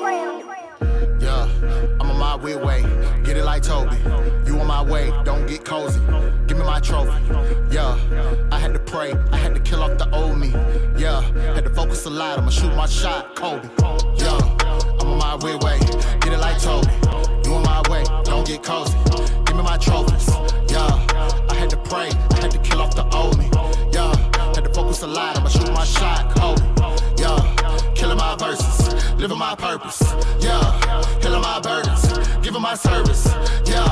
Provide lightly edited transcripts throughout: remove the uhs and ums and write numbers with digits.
Yeah, I'm on my weird way. Get it like Toby. You on my way, don't get cozy. Give me my trophy. Yeah, I had to pray. I had to kill off the old me. Yeah, had to focus a lot. I'ma shoot my shot, Kobe. Yeah, I'm on my weird way. Get it like Toby. You on my way, don't get cozy. Give me my trophies. Yeah, I had to pray. I had to kill off the old me. Yeah, had to focus a lot. I'ma shoot my shot, Kobe. Yeah, killing my verses, living my purpose. Yeah, healing my burdens, giving my service. Yeah,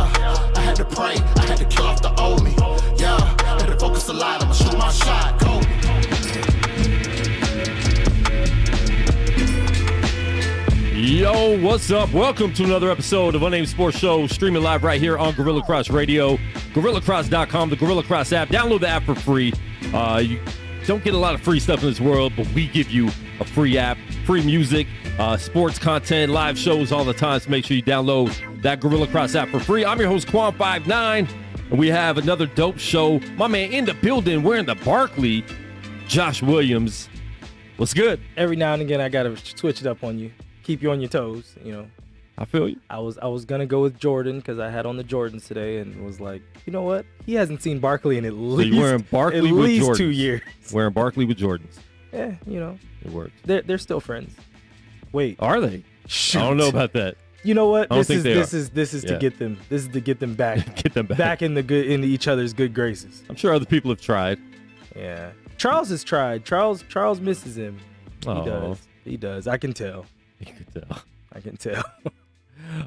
I had to pray, I had to kill off the old me. Yeah, had to focus a lot, I'ma shoot my shot, Kobe. Yo, what's up? Welcome to another episode of Unnamed Sports Show, streaming live right here on Gorilla Cross Radio, GorillaCross.com, the Gorilla Cross app. Download the app for free. You don't get a lot of free stuff in this world, but we give you a free app, free music, sports content, live shows all the time. So make sure you download that Gorilla Cross app for free. I'm your host, Quan59, and we have another dope show. My man in the building, wearing the Barkley, Josh Williams. What's good? Every now and again, I got to switch it up on you. Keep you on your toes, you know. I feel you. I was gonna go with Jordan because I had on the Jordans today and was like, you know what? He hasn't seen Barkley in at least wearing Barkley with Jordans. 2 years. Wearing Barkley with Jordans. Yeah, you know. It works. They're still friends. Wait. Are they? Shoot. I don't know about that. You know what? This is Yeah. to get them. This is to get them back. Get them back. Back in into each other's good graces. I'm sure other people have tried. Yeah. Charles has tried. Charles misses him. Oh. He does. I can tell. You could tell. I can tell.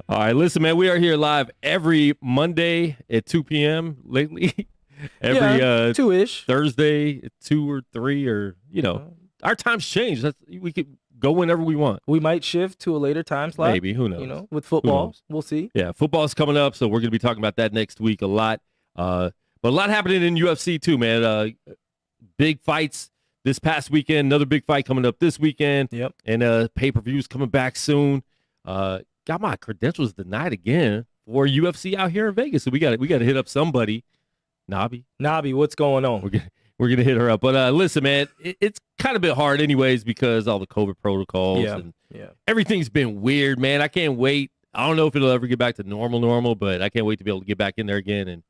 All right, listen, man, we are here live every Monday at 2 p.m. lately. Every two-ish. Thursday at 2 or 3 or, our times change. We could go whenever we want. We might shift to a later time slot. Maybe, who knows? You know, with football, we'll see. Yeah, football's coming up, so we're going to be talking about that next week a lot. But a lot happening in UFC too, man. Big fights this past weekend, another big fight coming up this weekend. Yep. And pay-per-views coming back soon. Got my credentials denied again for UFC out here in Vegas, so we got to hit up somebody. Nabi, what's going on? We're gonna hit her up. But listen, man, it's kind of been hard anyways because all the COVID protocols and everything's been weird, man. I can't wait. I don't know if it'll ever get back to normal, but I can't wait to be able to get back in there again and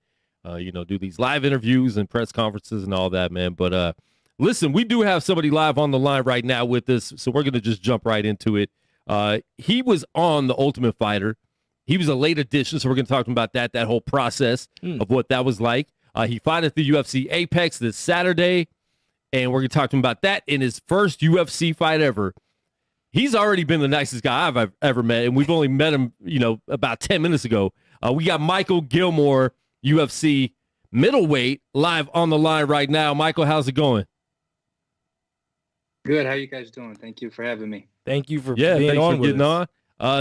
do these live interviews and press conferences and all that, man. But listen, we do have somebody live on the line right now with us, so we're gonna just jump right into it. He was on The Ultimate Fighter. He was a late addition, so we're going to talk about that whole process of what that was like. He fought at the UFC Apex this Saturday, and we're going to talk to him about that in his first UFC fight ever. He's already been the nicest guy I've ever met, and we've only met him, about 10 minutes ago. We got Micheal Gillmore, UFC middleweight, live on the line right now. Michael, how's it going? Good. How you guys doing? Thank you for having me. Thank you for being on with us.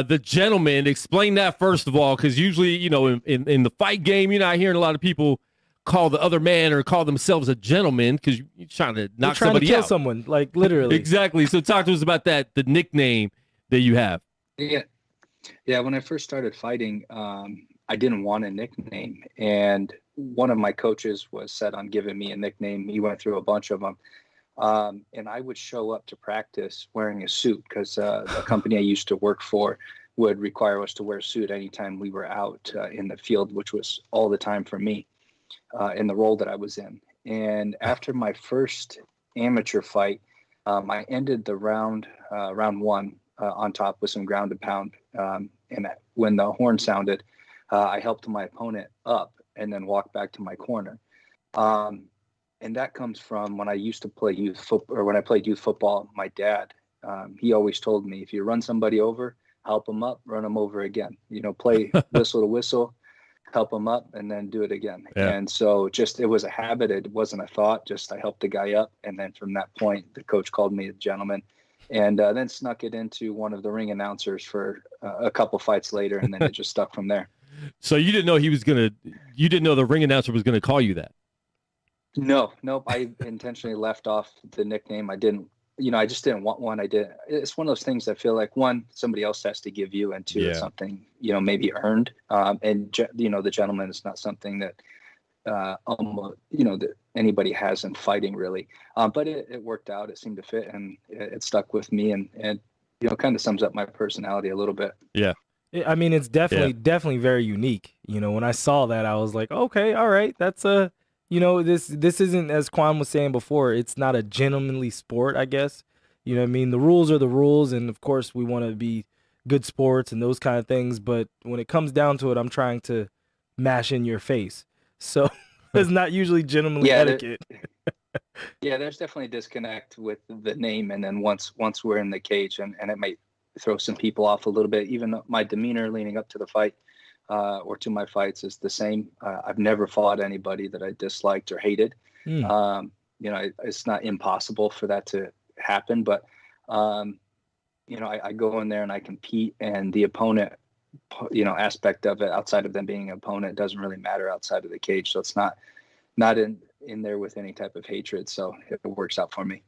The gentleman, explain that first of all, because usually, in the fight game, you're not hearing a lot of people call the other man or call themselves a gentleman because you're trying to knock somebody out. Kill someone, like literally. Exactly. So talk to us about that, the nickname that you have. Yeah. When I first started fighting, I didn't want a nickname, and one of my coaches was set on giving me a nickname. He went through a bunch of them. And I would show up to practice wearing a suit because the company I used to work for would require us to wear a suit anytime we were out in the field, which was all the time for me in the role that I was in. And after my first amateur fight, I ended the round one on top with some ground and pound. And when the horn sounded, I helped my opponent up and then walked back to my corner. And that comes from when I used to play youth football, or when I played youth football. My dad, he always told me, if you run somebody over, help them up, run them over again. Play whistle to whistle, help them up, and then do it again. Yeah. And so it was a habit. It wasn't a thought. Just I helped the guy up, and then from that point, the coach called me a gentleman, and then snuck it into one of the ring announcers for a couple fights later, and then it just stuck from there. So you didn't know you didn't know the ring announcer was gonna call you that. Nope. I intentionally left off the nickname. I just didn't want one. It's one of those things I feel like, one, somebody else has to give you, and two, it's something, maybe earned. And the gentleman is not something that, that anybody has in fighting really. But it worked out. It seemed to fit, and it stuck with me. And kind of sums up my personality a little bit. Yeah. I mean, it's definitely very unique. When I saw that, I was like, okay, all right, that's this isn't, as Quan was saying before, it's not a gentlemanly sport, I guess. You know what I mean? The rules are the rules, and of course we want to be good sports and those kind of things, but when it comes down to it, I'm trying to mash in your face. So it's not usually gentlemanly etiquette. There's definitely a disconnect with the name, and then once we're in the cage, and it might throw some people off a little bit. Even my demeanor leading up to the fight or to my fights is the same. I've never fought anybody that I disliked or hated. It's not impossible for that to happen, but I go in there and I compete, and the opponent, aspect of it outside of them being an opponent doesn't really matter outside of the cage. So it's not in there with any type of hatred. So it works out for me.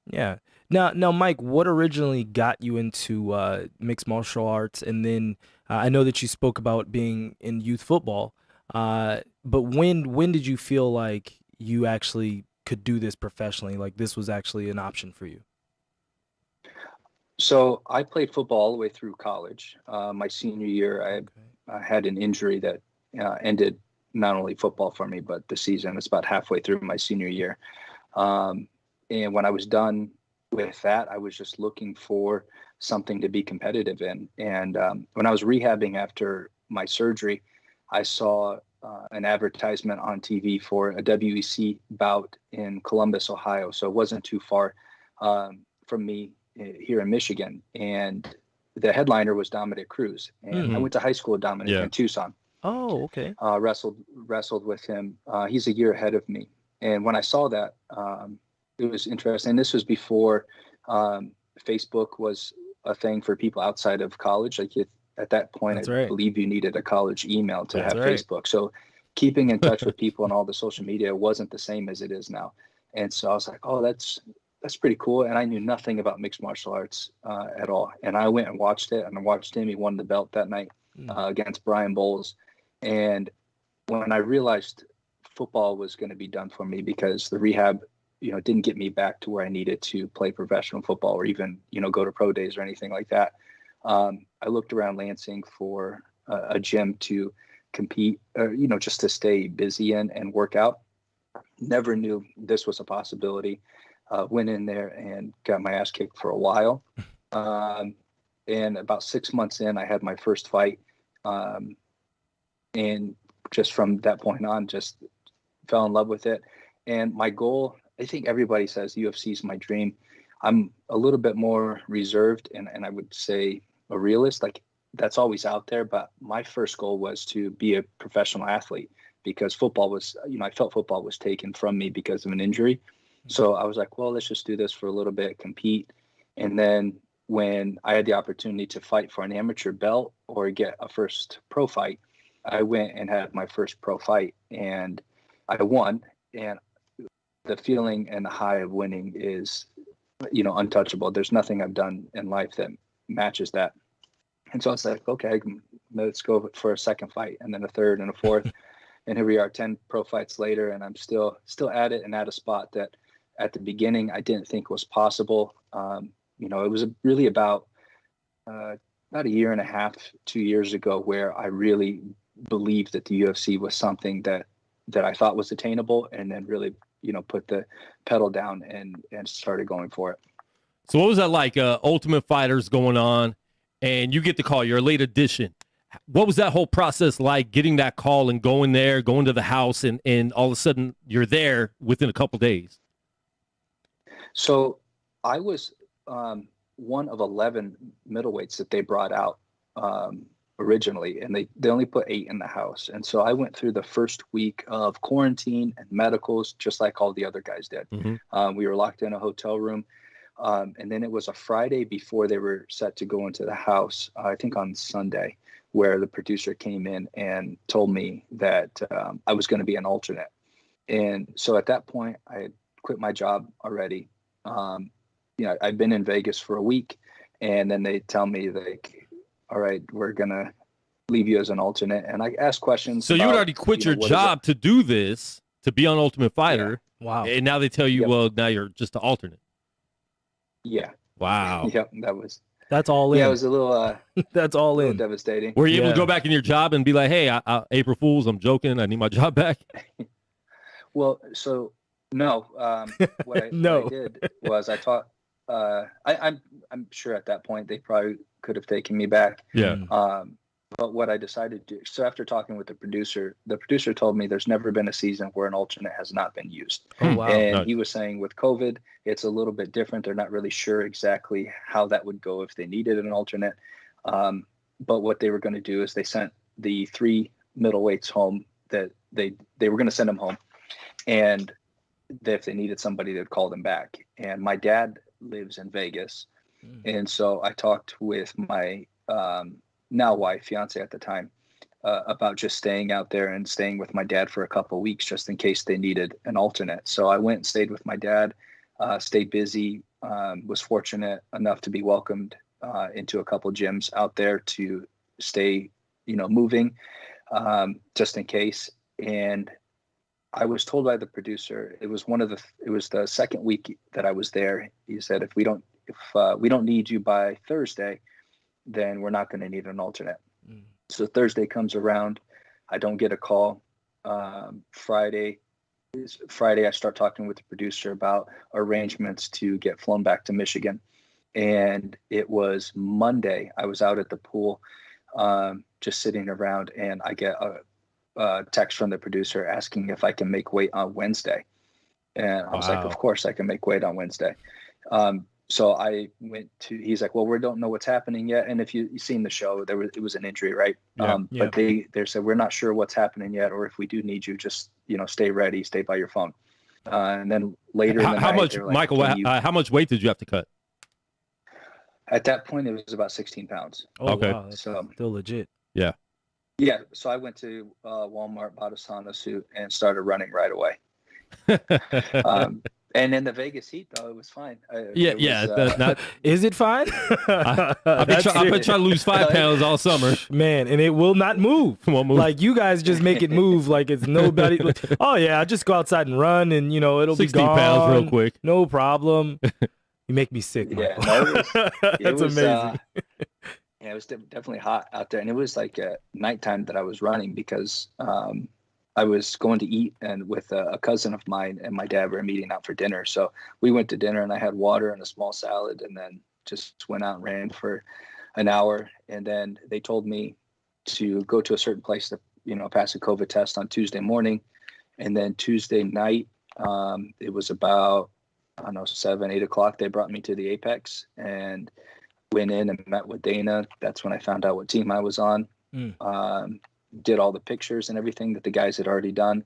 Yeah. Now, Mike, what originally got you into mixed martial arts? And then I know that you spoke about being in youth football, but when did you feel like you actually could do this professionally? Like this was actually an option for you? So I played football all the way through college. My senior year, I had an injury that ended not only football for me, but the season. It's about halfway through my senior year. And when I was done with that, I was just looking for something to be competitive in. And when I was rehabbing after my surgery, I saw an advertisement on TV for a WEC bout in Columbus, Ohio. So it wasn't too far from me here in Michigan. And the headliner was Dominic Cruz. And I went to high school with Dominic in Tucson. Oh, okay. Wrestled with him. He's a year ahead of me. And when I saw that, it was interesting. This was before Facebook was a thing for people outside of college. Like at that point, I believe you needed a college email to have Facebook. So keeping in touch with people and all the social media wasn't the same as it is now. And so I was like, oh, that's pretty cool. And I knew nothing about mixed martial arts at all. And I went and watched it, and I watched him. He won the belt that night against Brian Bowles. And when I realized football was going to be done for me, because the rehab, didn't get me back to where I needed to play professional football or even, go to pro days or anything like that. I looked around Lansing for a gym to compete, just to stay busy and work out. Never knew this was a possibility. Went in there and got my ass kicked for a while. And about 6 months in, I had my first fight. And just from that point on, just fell in love with it. And my goal, I think everybody says UFC is my dream. I'm a little bit more reserved and I would say a realist. Like that's always out there. But my first goal was to be a professional athlete, because football was, I felt football was taken from me because of an injury. So I was like, well, let's just do this for a little bit, compete. And then when I had the opportunity to fight for an amateur belt or get a first pro fight, I went and had my first pro fight and I won. And the feeling and the high of winning is, untouchable. There's nothing I've done in life that matches that. And so I was like, okay, let's go for a second fight, and then a third and a fourth. And here we are 10 pro fights later, and I'm still at it and at a spot that at the beginning I didn't think was possible. It was really about a year and a half, 2 years ago, where I really believed that the UFC was something that I thought was attainable, and then really, put the pedal down and started going for it. So what was that like? Ultimate Fighter's going on, and you get the call. You're a late addition. What was that whole process like, getting that call and going there, going to the house, and all of a sudden you're there within a couple days? So I was one of 11 middleweights that they brought out originally, and they only put 8 in the house. And so I went through the first week of quarantine and medicals, just like all the other guys did. We were locked in a hotel room. And then it was a Friday before they were set to go into the house, I think on Sunday, where the producer came in and told me that I was going to be an alternate. And so at that point, I had quit my job already. I'd been in Vegas for a week, and then they tell me, like, all right, we're going to leave you as an alternate. And I asked questions. So you had already quit your job to do this, to be on Ultimate Fighter. Yeah. Wow. And now they tell you, well, now you're just an alternate. Yeah. Wow. Yep. That's all in. Yeah, it was a little. That's all in. Devastating. Were you able to go back in your job and be like, "Hey, April Fools, I'm joking. I need my job back"? Well, so no. What I did was I taught. I'm sure at that point they probably could have taken me back. Yeah. But what I decided to do, so after talking with the producer told me there's never been a season where an alternate has not been used. Oh, wow. And Nice. he was saying with COVID, it's a little bit different. They're not really sure exactly how that would go if they needed an alternate. But what they were going to do is they sent the 3 middleweights home that they were going to send them home. And if they needed somebody, they'd call them back. And my dad lives in Vegas. And so I talked with my now wife, fiance at the time, about just staying out there and staying with my dad for a couple of weeks just in case they needed an alternate. So I went and stayed with my dad, stayed busy, was fortunate enough to be welcomed into a couple of gyms out there to stay, moving just in case. And I was told by the producer, it was the second week that I was there. He said, if we don't need you by Thursday, then we're not going to need an alternate. So Thursday comes around, I don't get a call. Friday, I start talking with the producer about arrangements to get flown back to Michigan. And it was Monday. I was out at the pool, just sitting around, and I get a text from the producer asking if I can make weight on Wednesday. And I was like, of course I can make weight on Wednesday. So I went to, he's like, well, we don't know what's happening yet. And if you've seen the show, it was an injury, right? Yeah. But they said, we're not sure what's happening yet, or if we do need you, just, stay ready, stay by your phone. And then later in the how night, much, like, Michael, how much weight did you have to cut? At that point, it was about 16 pounds. Oh, okay. wow. That's So still legit. Yeah. Yeah. So I went to Walmart, bought a sauna suit, and started running right away. And in the Vegas heat, though, it was fine. Is it fine? I've been trying to lose 5 pounds all summer. Man, and it will not move. Won't move. Like, you guys just make it move like it's nobody. Oh, yeah, I just go outside and run, and, it'll be 16 gone. pounds real quick. No problem. You make me sick, Yeah, Michael. it was amazing. Yeah, it was definitely hot out there. And it was like at nighttime that I was running because I was going to eat and with a cousin of mine and my dad were meeting out for dinner. So we went to dinner and I had water and a small salad and then just went out and ran for an hour. And then they told me to go to a certain place to, pass a COVID test on Tuesday morning. And then Tuesday night, it was about, 7, 8 o'clock. They brought me to the Apex and went in and met with Dana. That's when I found out what team I was on. Did all the pictures and everything that the guys had already done,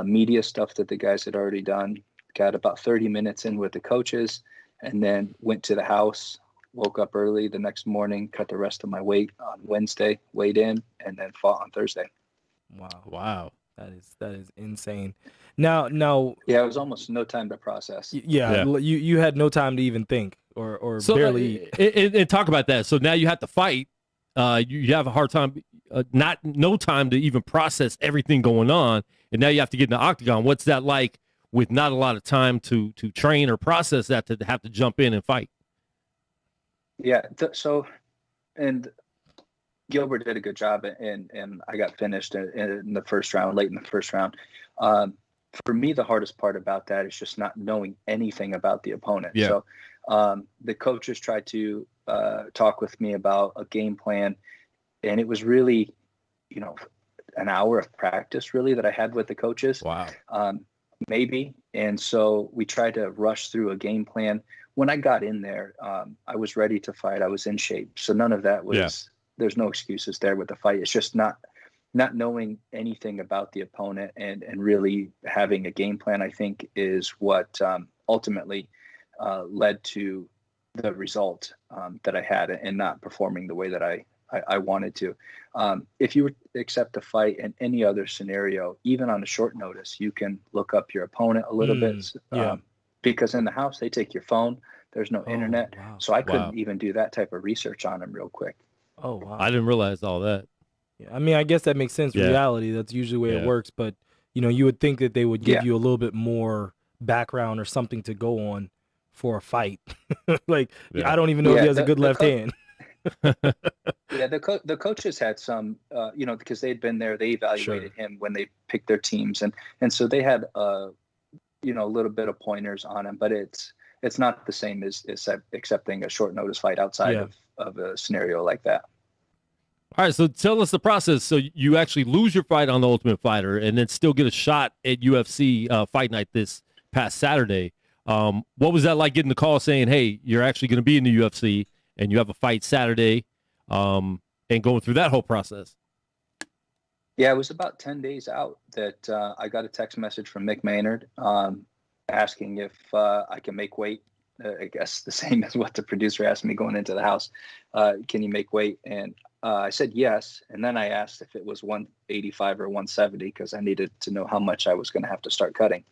media stuff that the guys had already done, got about 30 minutes in with the coaches, and then went to the house, woke up early the next morning, cut the rest of my weight on Wednesday, weighed in, and then fought on Thursday. Wow. That is insane. Now, yeah, it was almost no time to process. Yeah. You had no time to even think or so, barely. And talk about that. So now you have to fight. You have a hard time, no time to even process everything going on, and now you have to get in the octagon. What's that like with not a lot of time to train or process that, to have to jump in and fight? Yeah. And Gilbert did a good job, and I got finished in the first round, late in the first round. For me, the hardest part about that is just not knowing anything about the opponent. Yeah. So the coaches tried to talk with me about a game plan, and it was really, an hour of practice really that I had with the coaches. Wow. Maybe. And so we tried to rush through a game plan. When I got in there, I was ready to fight. I was in shape. So none of that was, there's no excuses there with the fight. It's just not knowing anything about the opponent and really having a game plan, I think, is what ultimately led to the result that I had and not performing the way that I wanted to. If you were to accept a fight in any other scenario, even on a short notice, you can look up your opponent a little bit. Because in the house, they take your phone. There's no internet. Wow. So I couldn't even do that type of research on them real quick. Oh, wow. I didn't realize all that. Yeah, I mean, I guess that makes sense. Reality, that's usually the way it works. But, you would think that they would give you a little bit more background or something to go on for a fight. Like, I don't even know if he has a good left hand. Yeah, the coaches had some, because they'd been there, they evaluated him when they picked their teams, and so they had a little bit of pointers on him, but it's not the same as accepting a short notice fight outside of a scenario like that. All right, so tell us the process. So you actually lose your fight on The Ultimate Fighter and then still get a shot at UFC Fight Night this past Saturday. What was that like, getting the call saying, hey, you're actually going to be in the UFC and you have a fight Saturday, and going through that whole process? Yeah, it was about 10 days out that I got a text message from Mick Maynard asking if I can make weight. I guess the same as what the producer asked me going into the house. Can you make weight? And I said yes, and then I asked if it was 185 or 170 because I needed to know how much I was going to have to start cutting.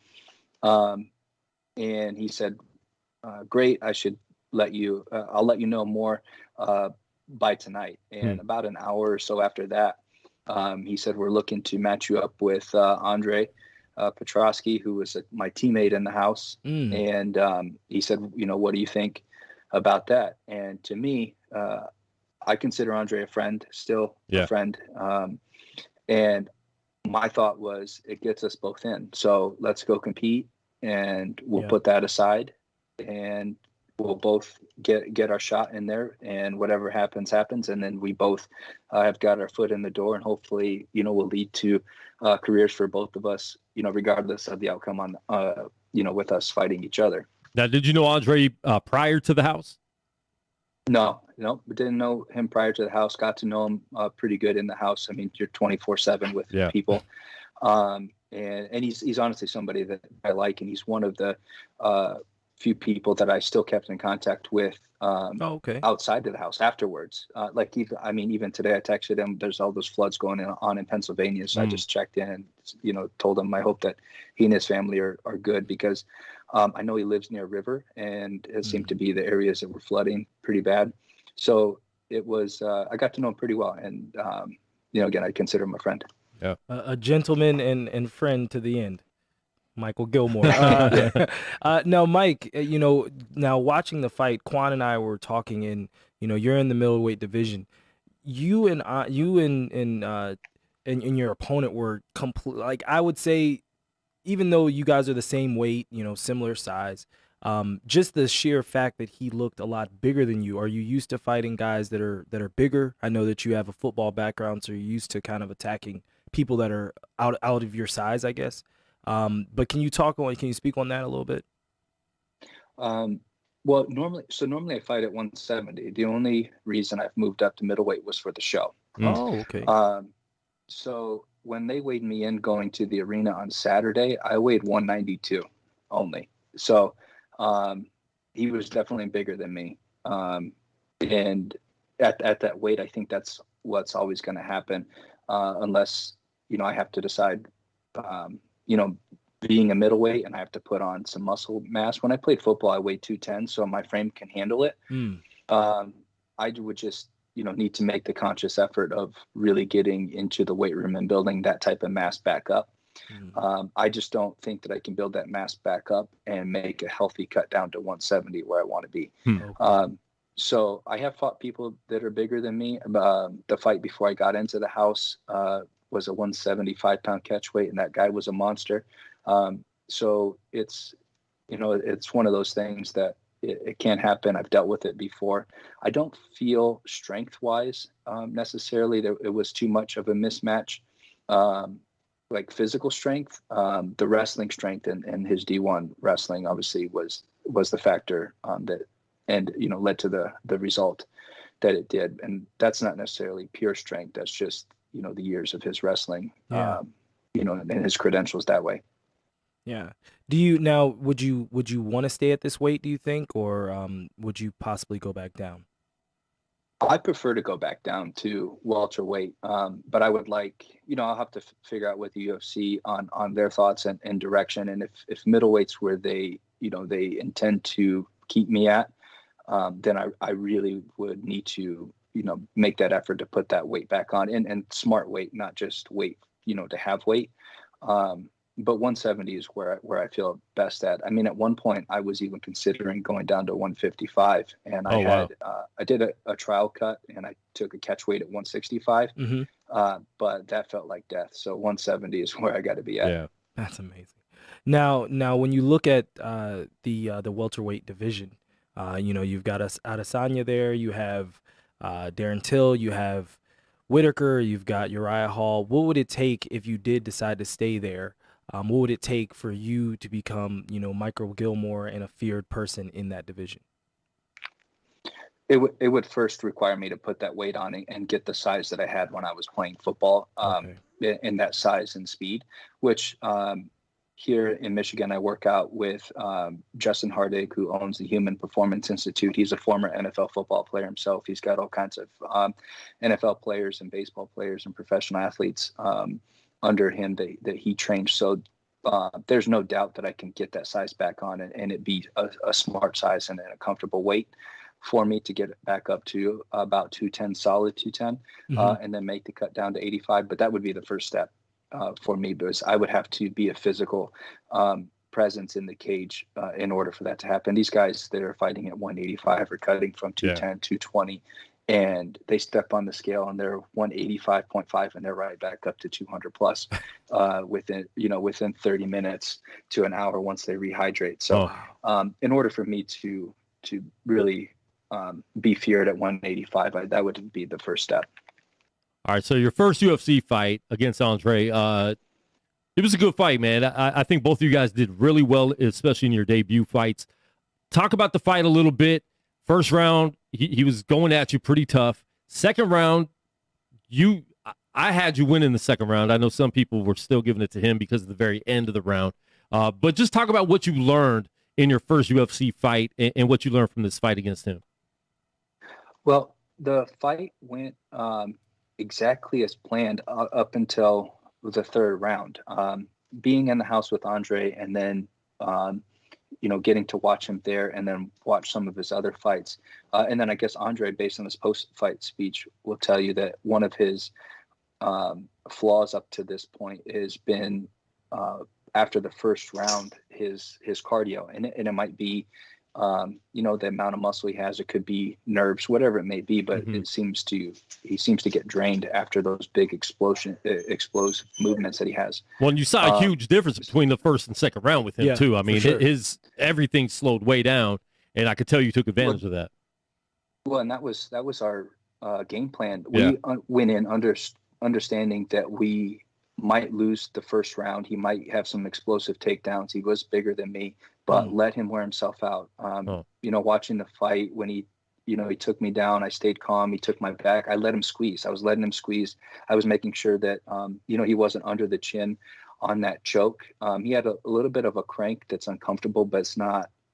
And he said, "Great, I should let you. I'll let you know more by tonight." And about an hour or so after that, he said, "We're looking to match you up with Andre Petrosky, who was my teammate in the house." And he said, "What do you think about that?" And to me, I consider Andre a friend, still a friend. And my thought was, it gets us both in. So let's go compete, and we'll put that aside, and we'll both get our shot in there, and whatever happens. And then we both have got our foot in the door, and hopefully, will lead to careers for both of us, regardless of the outcome on, with us fighting each other. Now, did you know Andre prior to the house? No, we didn't know him prior to the house. Got to know him pretty good in the house. I mean, you're 24/7 with people. And he's honestly somebody that I like, and he's one of the few people that I still kept in contact with outside of the house afterwards. Even today I texted him. There's all those floods going on in Pennsylvania, so I just checked in and told him I hope that he and his family are good, because I know he lives near a river, and it seemed to be the areas that were flooding pretty bad. So it was I got to know him pretty well, and again, I consider him a friend. Yeah, a gentleman and friend to the end. Micheal Gillmore. Now, Mike, now watching the fight, Quan and I were talking, and you're in the middleweight division. You and your opponent were complete. Like, I would say, even though you guys are the same weight, similar size, just the sheer fact that he looked a lot bigger than you. Are you used to fighting guys that are bigger? I know that you have a football background, so you're used to kind of attacking people that are out of your size, I guess. But can you speak on that a little bit? Well, normally I fight at 170. The only reason I've moved up to middleweight was for the show. Oh, okay. So when they weighed me in going to the arena on Saturday, I weighed 192 only. So he was definitely bigger than me. And at that weight, I think that's what's always going to happen, unless I have to decide. Being a middleweight and I have to put on some muscle mass. When I played football, I weighed 210, so my frame can handle it. I would just, need to make the conscious effort of really getting into the weight room and building that type of mass back up. I just don't think that I can build that mass back up and make a healthy cut down to 170 where I want to be. So I have fought people that are bigger than me. The fight before I got into the house, was a 175-pound catch weight, and that guy was a monster. So it's one of those things that it can't happen. I've dealt with it before. I don't feel strength-wise necessarily that it was too much of a mismatch, like physical strength. The wrestling strength and his D1 wrestling obviously was the factor that, and led to the result that it did. And that's not necessarily pure strength. That's just the years of his wrestling, and his credentials that way. Yeah. Do you now, would you want to stay at this weight, do you think, or would you possibly go back down? I prefer to go back down to welterweight, but I would like, I'll have to figure out with the UFC on their thoughts and direction. And if middleweight's where they intend to keep me at, then I really would need to make that effort to put that weight back on, and smart weight, not just weight, to have weight. but 170 is where I feel best at. I mean, at one point I was even considering going down to 155, and I did a trial cut, and I took a catch weight at 165, but that felt like death. So 170 is where I got to be at. Yeah, that's amazing. Now, when you look at the welterweight division, you've got Adesanya there, you have Darren Till, you have Whitaker, you've got Uriah Hall. What would it take if you did decide to stay there? What would it take for you to become, Micheal Gillmore and a feared person in that division? It would first require me to put that weight on and get the size that I had when I was playing football, in that size and speed, which here in Michigan, I work out with Justin Hardig, who owns the Human Performance Institute. He's a former NFL football player himself. He's got all kinds of NFL players and baseball players and professional athletes under him that he trained. So there's no doubt that I can get that size back on and it be a smart size and a comfortable weight for me to get it back up to about 210, solid 210, and then make the cut down to 85. But that would be the first step for me, because I would have to be a physical presence in the cage in order for that to happen. These guys that are fighting at 185 are cutting from 210, 220, and they step on the scale and they're 185.5 and they're right back up to 200 plus within 30 minutes to an hour once they rehydrate. So in order for me to really be feared at 185, that would be the first step. All right, so your first UFC fight against Andre, it was a good fight, man. I think both of you guys did really well, especially in your debut fights. Talk about the fight a little bit. First round, he was going at you pretty tough. Second round, I had you win in the second round. I know some people were still giving it to him because of the very end of the round. But just talk about what you learned in your first UFC fight and what you learned from this fight against him. Well, the fight went exactly as planned up until the third round. Being in the house with Andre and then, getting to watch him there and then watch some of his other fights. And then I guess Andre, based on his post-fight speech, will tell you that one of his flaws up to this point has been after the first round, his cardio. And it might be, the amount of muscle he has. It could be nerves, whatever it may be, but he seems to get drained after those big explosive movements that he has. Well, and you saw a huge difference between the first and second round with him too. I mean, his everything slowed way down, and I could tell you took advantage of that. Well, and that was our game plan. We went in understanding that we might lose the first round. He might have some explosive takedowns. He was bigger than me, but let him wear himself out. Watching the fight when he took me down, I stayed calm. He took my back. I let him squeeze. I was letting him squeeze. I was making sure that, he wasn't under the chin on that choke. He had a little bit of a crank that's uncomfortable, but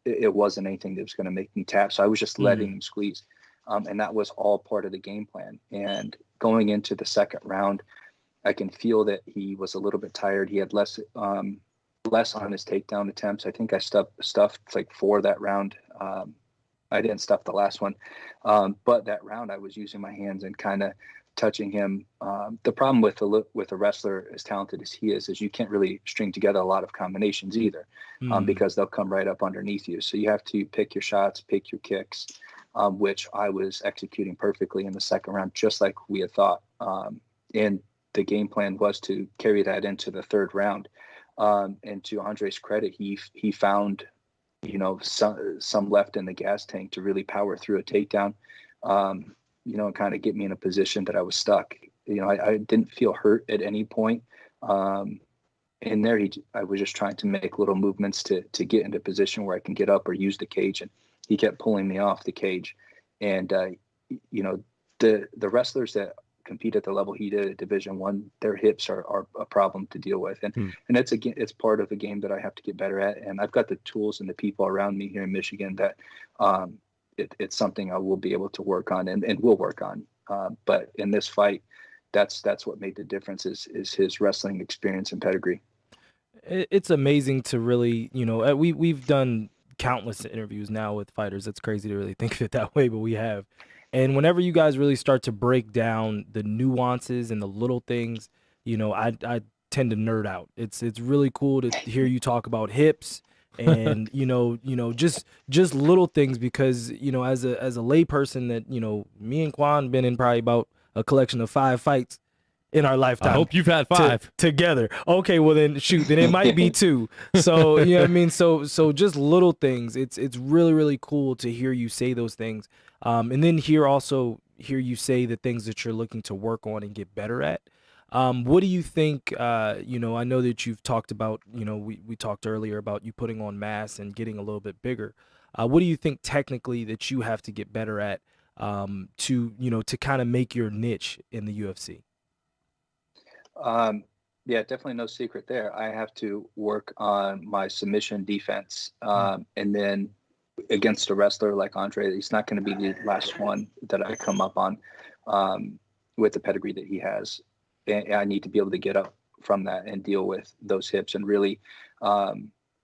it wasn't anything that was going to make me tap. So I was just letting him squeeze. And that was all part of the game plan. And going into the second round, I can feel that he was a little bit tired. He had less on his takedown attempts. I think I stuffed like 4 that round. I didn't stuff the last one. But that round I was using my hands and kind of touching him. The problem with a wrestler as talented as he is you can't really string together a lot of combinations either, because they'll come right up underneath you. So you have to pick your shots, pick your kicks, which I was executing perfectly in the second round, just like we had thought. And the game plan was to carry that into the third round. And to Andre's credit, he found, some left in the gas tank to really power through a takedown, and kind of get me in a position that I was stuck. I didn't feel hurt at any point. In there, I was just trying to make little movements to get into a position where I can get up or use the cage. And he kept pulling me off the cage. And, the wrestlers that compete at the level he did at Division I, their hips are a problem to deal with. And it's part of the game that I have to get better at. And I've got the tools and the people around me here in Michigan that it's something I will be able to work on and will work on. But in this fight, that's what made the difference is his wrestling experience and pedigree. It's amazing to really, we've done countless interviews now with fighters. It's crazy to really think of it that way, but we have. And whenever you guys really start to break down the nuances and the little things, I tend to nerd out. It's really cool to hear you talk about hips and just little things, because as a layperson that me and Quan been in probably about a collection of 5 fights in our lifetime. I hope you've had 5 together. Okay, well then shoot, then it might be 2. So you know what I mean. So just little things. It's really, really cool to hear you say those things, and then hear you say the things that you're looking to work on and get better at. What do you think? I know that you've talked about. We talked earlier about you putting on mass and getting a little bit bigger. What do you think technically that you have to get better at to kind of make your niche in the UFC? Yeah, definitely no secret there. I have to work on my submission defense. And then against a wrestler like Andre, he's not going to be the last one that I come up on with the pedigree that he has. And I need to be able to get up from that and deal with those hips and really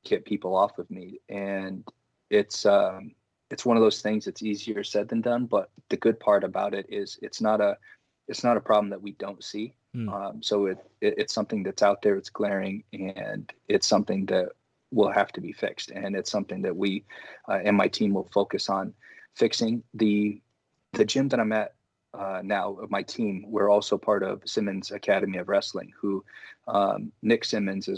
get people off of me. And it's one of those things that's easier said than done. But the good part about it is it's not a problem that we don't see. So it's something that's out there, it's glaring, and it's something that will have to be fixed. And it's something that we and my team will focus on fixing. The gym that I'm at now, of my team, we're also part of Simmons Academy of Wrestling, who Nick Simmons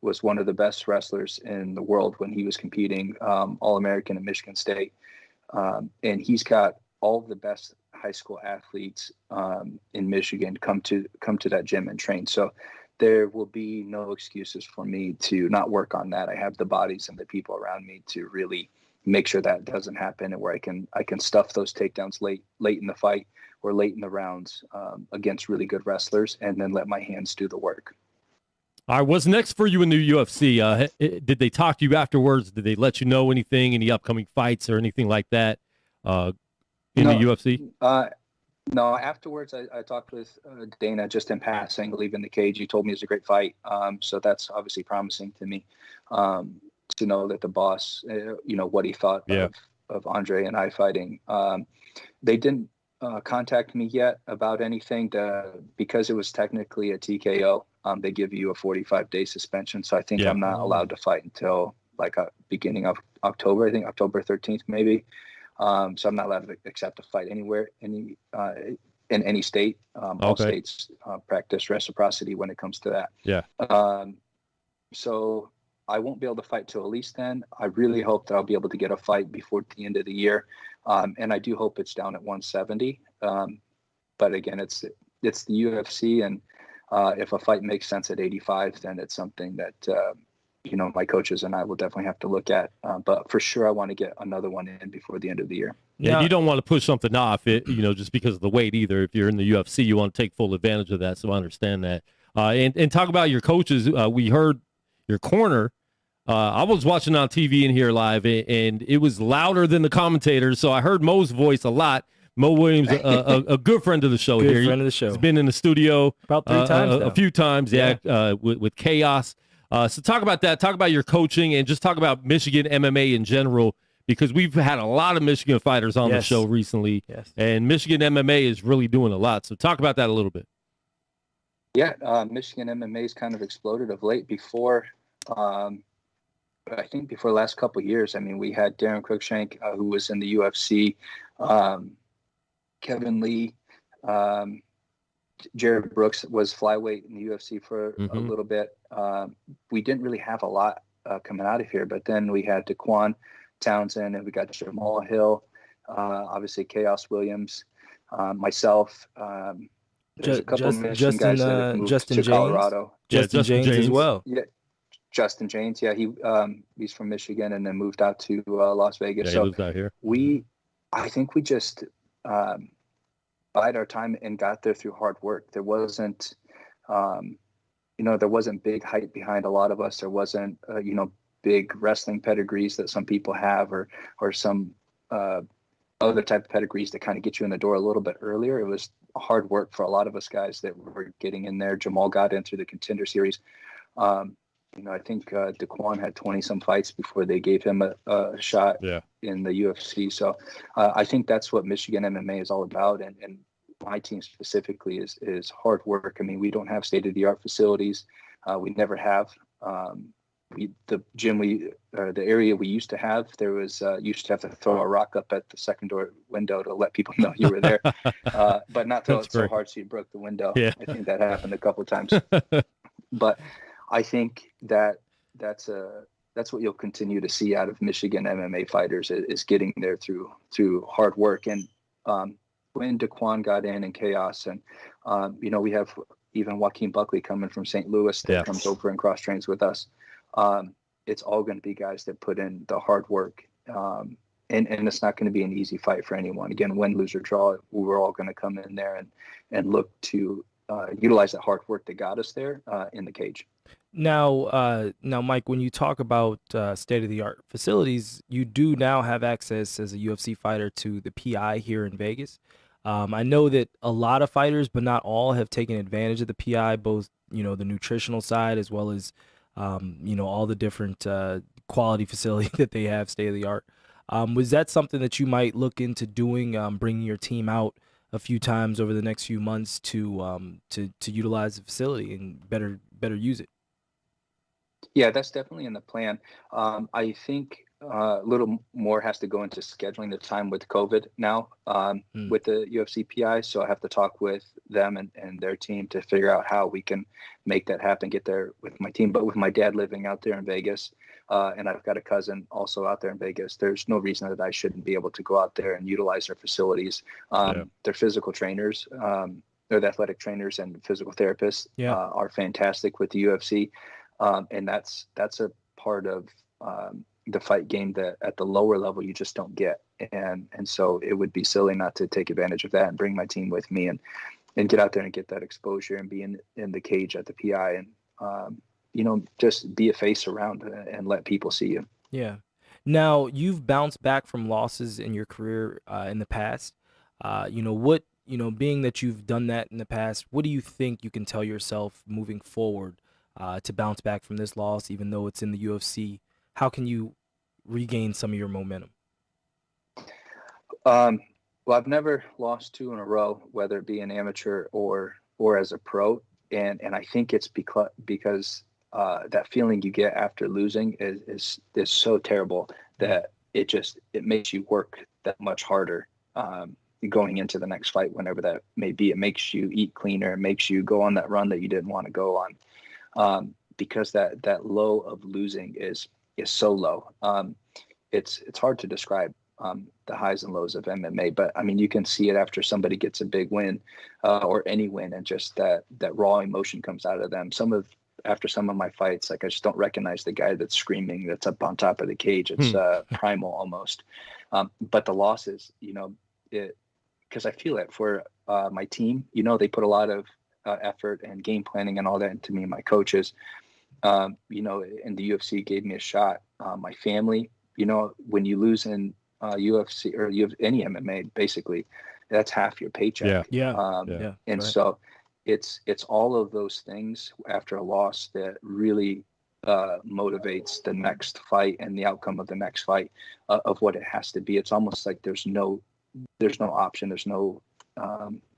was one of the best wrestlers in the world when he was competing, All-American at Michigan State. And he's got all of the best high school athletes in Michigan come to that gym and train. So there will be no excuses for me to not work on that. I have the bodies and the people around me to really make sure that doesn't happen, and where I can stuff those takedowns late in the fight or late in the rounds against really good wrestlers, and then let my hands do the work. All right, what's next for you in the UFC? Did they talk to you afterwards? Did they let you know anything, any upcoming fights or anything like that in the UFC? No, afterwards I talked with Dana just in passing, leaving the cage. He told me it was a great fight. So that's obviously promising to me to know that the boss, what he thought of Andre and I fighting. They didn't contact me yet about anything because it was technically a TKO. They give you a 45-day suspension. So I think I'm not allowed to fight until beginning of October, I think October 13th, maybe. So I'm not allowed to accept a fight anywhere, in any state. All states practice reciprocity when it comes to that. Yeah. So I won't be able to fight till at least then. I really hope that I'll be able to get a fight before the end of the year. And I do hope it's down at 170. But again, it's the UFC, and if a fight makes sense at 85, then it's something that my coaches and I will definitely have to look at. But for sure, I want to get another one in before the end of the year. Yeah, you don't want to push something off, just because of the weight either. If you're in the UFC, you want to take full advantage of that. So I understand that. And talk about your coaches. We heard your corner. I was watching on TV in here live, and it was louder than the commentators. So I heard Mo's voice a lot. Mo Williams, a good friend of the show here. Good friend of the show. He's been in the studio about 3 times now. A few times, with Chaos. So talk about that. Talk about your coaching, and just talk about Michigan MMA in general, because we've had a lot of Michigan fighters on the show recently, and Michigan MMA is really doing a lot. So talk about that a little bit. Yeah, Michigan MMA's kind of exploded of late. Before the last couple of years, I mean, we had Darren Cruikshank, who was in the UFC, Kevin Lee, Jared Brooks was flyweight in the UFC for a little bit. We didn't really have a lot coming out of here, but then we had Daquan Townsend, and we got Jamal Hill, obviously Chaos Williams, myself. There's a couple of Michigan guys that have moved to Colorado. Justin James as well. Yeah, Justin James. Yeah, he's from Michigan and then moved out to Las Vegas. Yeah, he lives out here. I think we just bide our time and got there through hard work. There wasn't, there wasn't big hype behind a lot of us. There wasn't, big wrestling pedigrees that some people have, or some other type of pedigrees that kind of get you in the door a little bit earlier. It was hard work for a lot of us guys that were getting in there. Jamal got in through the Contender Series. I think Daquan had 20 some fights before they gave him a shot in the UFC. So I think that's what Michigan MMA is all about. And my team specifically is hard work. I mean, we don't have state-of-the-art facilities. We never have. The area we used to have, there was used to have to throw a rock up at the second door window to let people know you were there, but not throw it so hard so you broke the window. Yeah. I think that happened a couple of times. But I think that's what you'll continue to see out of Michigan MMA fighters is getting there through hard work. And when Daquan got in chaos, and we have even Joaquin Buckley coming from St. Louis that comes over and cross trains with us. It's all going to be guys that put in the hard work. And it's not going to be an easy fight for anyone. Again, win, lose, or draw, we're all going to come in there and look to utilize that hard work that got us there in the cage. Now, Mike, when you talk about state-of-the-art facilities, you do now have access as a UFC fighter to the Pi here in Vegas. I know that a lot of fighters, but not all, have taken advantage of the Pi, both, the nutritional side as well as, all the different quality facility that they have, state-of-the-art. Was that something that you might look into doing, bringing your team out a few times over the next few months to utilize the facility and better use it? Yeah, that's definitely in the plan. I think a little more has to go into scheduling the time with COVID now with the UFC Pi. So I have to talk with them and their team to figure out how we can make that happen, get there with my team. But with my dad living out there in Vegas, and I've got a cousin also out there in Vegas, there's no reason that I shouldn't be able to go out there and utilize their facilities. Their physical trainers, they're the athletic trainers and physical therapists are fantastic with the UFC. And that's a part of the fight game that at the lower level you just don't get, and so it would be silly not to take advantage of that and bring my team with me and get out there and get that exposure and be in the cage at the Pi and just be a face around and let people see you. Yeah. Now, you've bounced back from losses in your career in the past. Being that you've done that in the past, what do you think you can tell yourself moving forward to bounce back from this loss, even though it's in the UFC? How can you regain some of your momentum? Well, I've never lost 2 in a row, whether it be an amateur or as a pro. And I think it's because that feeling you get after losing is so terrible that it makes you work that much harder going into the next fight, whenever that may be. It makes you eat cleaner. It makes you go on that run that you didn't want to go on. Because that low of losing is so low. It's hard to describe the highs and lows of MMA, but I mean, you can see it after somebody gets a big win or any win, and just that raw emotion comes out of them. After some of my fights, like, I just don't recognize the guy that's screaming, that's up on top of the cage. It's primal almost. But the losses, because I feel it for my team. They put a lot of effort and game planning and all that into me and my coaches. And the UFC gave me a shot. My family, when you lose in UFC or you have any MMA, basically, that's half your paycheck. And so it's all of those things after a loss that really motivates the next fight and the outcome of the next fight of what it has to be. It's almost like there's no option. There's no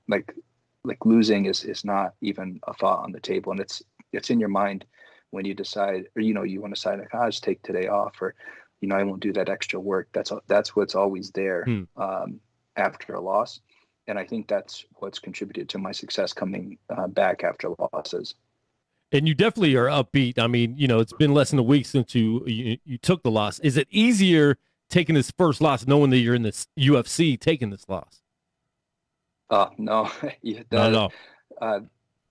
like losing is not even a thought on the table, and it's in your mind when you decide, or you want to decide, like, I'll just take today off, or I won't do that extra work. That's what's always there after a loss, and I think that's what's contributed to my success coming back after losses. And you definitely are upbeat. I mean, it's been less than a week since you took the loss. Is it easier taking this first loss, knowing that you're in this UFC, taking this loss? No. No.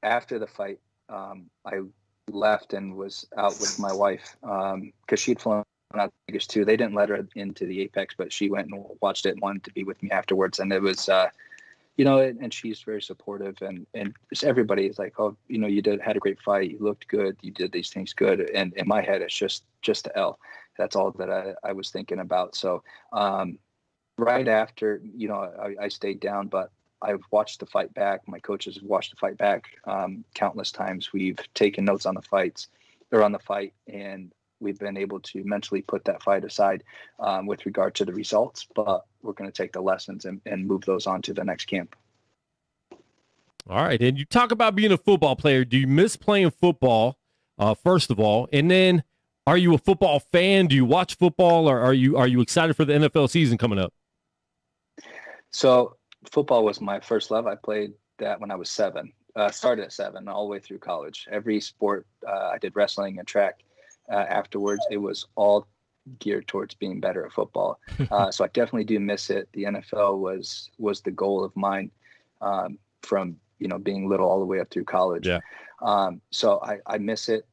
After the fight, I left and was out with my wife because she'd flown out to Vegas too. They didn't let her into the Apex, but she went and watched it and wanted to be with me afterwards. And it was, and she's very supportive. And just everybody is like, oh, you had a great fight. You looked good. You did these things good. And in my head, it's just the L. That's all that I was thinking about. So right after, I stayed down, but I've watched the fight back. My coaches have watched the fight back countless times. We've taken notes on the fight, and we've been able to mentally put that fight aside with regard to the results. But we're going to take the lessons and move those on to the next camp. All right. And you talk about being a football player. Do you miss playing football, first of all? And then are you a football fan? Do you watch football, or are you excited for the NFL season coming up? So football was my first love. I played that when I was 7. Started at 7 all the way through college. Every sport, I did wrestling and track. Afterwards, it was all geared towards being better at football. So I definitely do miss it. The NFL was the goal of mine from being little all the way up through college. Yeah. So I miss it.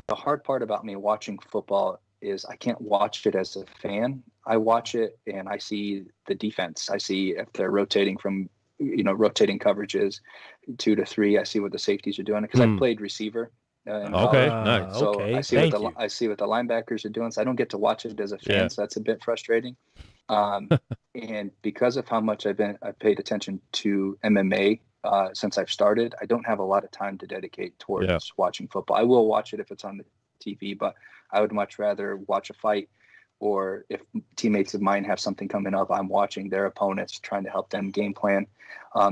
The hard part about me watching football is I can't watch it as a fan. I watch it and I see the defense. I see if they're rotating from rotating coverages 2 to 3. I see what the safeties are doing because I played receiver. Okay, nice. So Okay. I see what the linebackers are doing. So I don't get to watch it as a fan. Yeah. So that's a bit frustrating. And because of how much I've paid attention to MMA since I've started, I don't have a lot of time to dedicate towards watching football. I will watch it if it's on the TV, but I would much rather watch a fight, or if teammates of mine have something coming up, I'm watching their opponents, trying to help them game plan.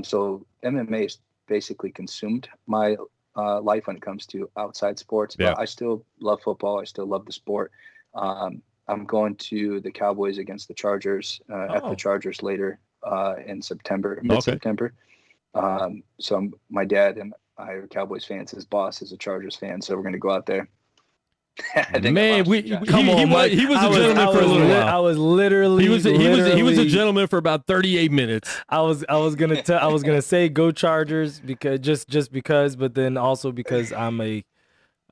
So MMA has basically consumed my life when it comes to outside sports, but I still love football. I still love the sport. I'm going to the Cowboys against the Chargers at the Chargers later in September, mid-September. So my dad and I are Cowboys fans. His boss is a Chargers fan, so we're going to go out there. Man, he was a gentleman for a little while. I was literally. He was a gentleman for about 38 minutes. I was gonna say go Chargers because just because, but then also because I'm you